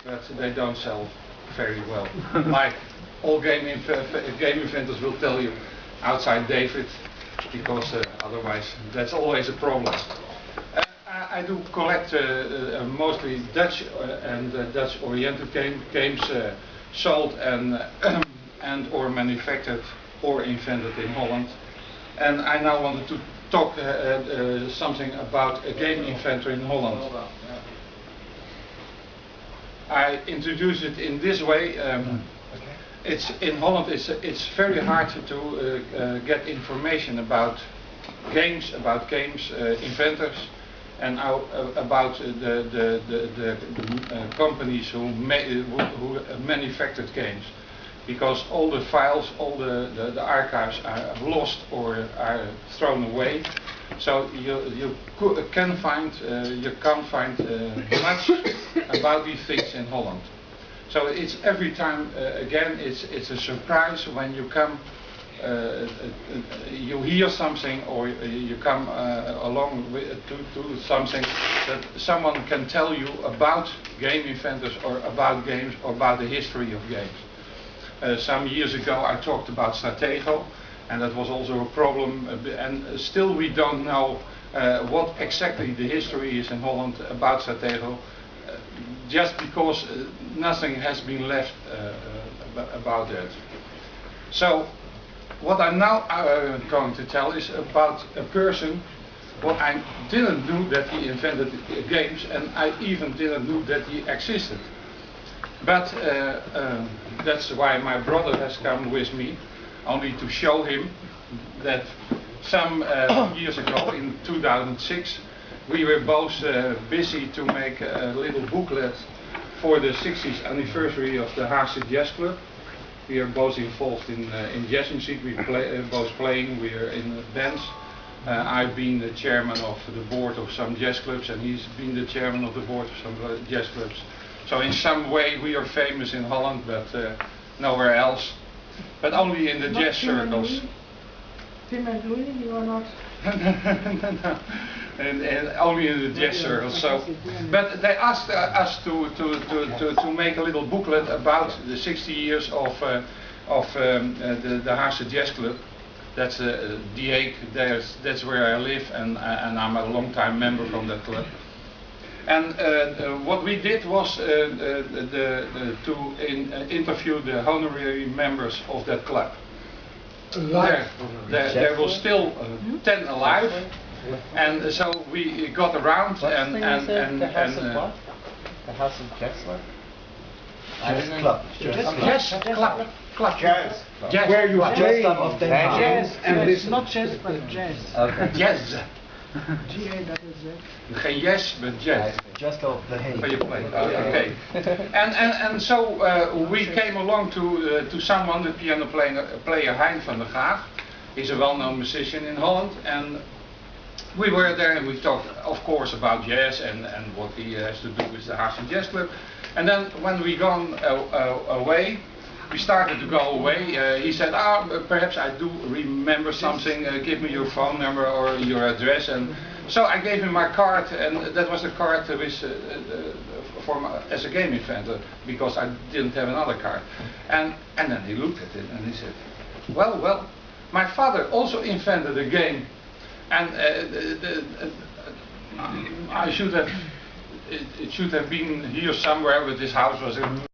but they don't sell very well. Like all game inventors will tell you, outside David, because otherwise that's always a problem. I do collect mostly Dutch and Dutch-oriented games sold and or manufactured or invented in Holland. And I now wanted to talk something about a game inventor in Holland. I introduce it in this way. It's in Holland. It's very hard to get information about games, inventors, and about the companies who manufactured games, because all the files, all the archives are lost or are thrown away. So you can't find much about these things in Holland. So it's every time again it's a surprise when you come. You hear something, or you come along to something that someone can tell you about game inventors or about games or about the history of games. Some years ago I talked about Stratego, and that was also a problem, and still we don't know what exactly the history is in Holland about Stratego, just because nothing has been left about that. So what I'm now going to tell is about a person what I didn't know that he invented games, and I even didn't know that he existed. But that's why my brother has come with me, only to show him that some years ago, in 2006, we were both busy to make a little booklet for the 60th anniversary of the Haagse Jazz Club. We are both involved in jazz music. We both playing. We are in bands. I've been the chairman of the board of some jazz clubs, and he's been the chairman of the board of some jazz clubs. So in some way we are famous in Holland, but nowhere else. But only in the jazz circles. Tim and Louis, you are not. No. And only in the jazz circles. So, but they asked us to make a little booklet about the 60 years of the Haagse Jazz Club. That's The Hague. That's where I live, and I'm a long-time member from that club. And what we did was to interview the honorary members of that club. There was still 10 alive, and so we got around and the House of what? The House of Jazz Club? Jazz Club. Jazz Club. Jazz. Where you play Jazz. and It's not jazz, but jazz. Okay. Jazz. G-A-Z-Z. Geen yes, but jazz. just of the hay. Where you play. Okay. And so we came along to someone, the piano player Hein van der Graaf. He's a well-known musician in Holland, and we were there and we talked, of course, about jazz and what he has to do with the Haagse Jazz Club. And then when we gone away, we started to go away. He said, perhaps I do remember something, give me your phone number or your address. And so I gave him my card, and that was the card with, as a game inventor, because I didn't have another card. And then he looked at it and he said, well, my father also invented a game, and I should have, it should have been here somewhere, but this house was in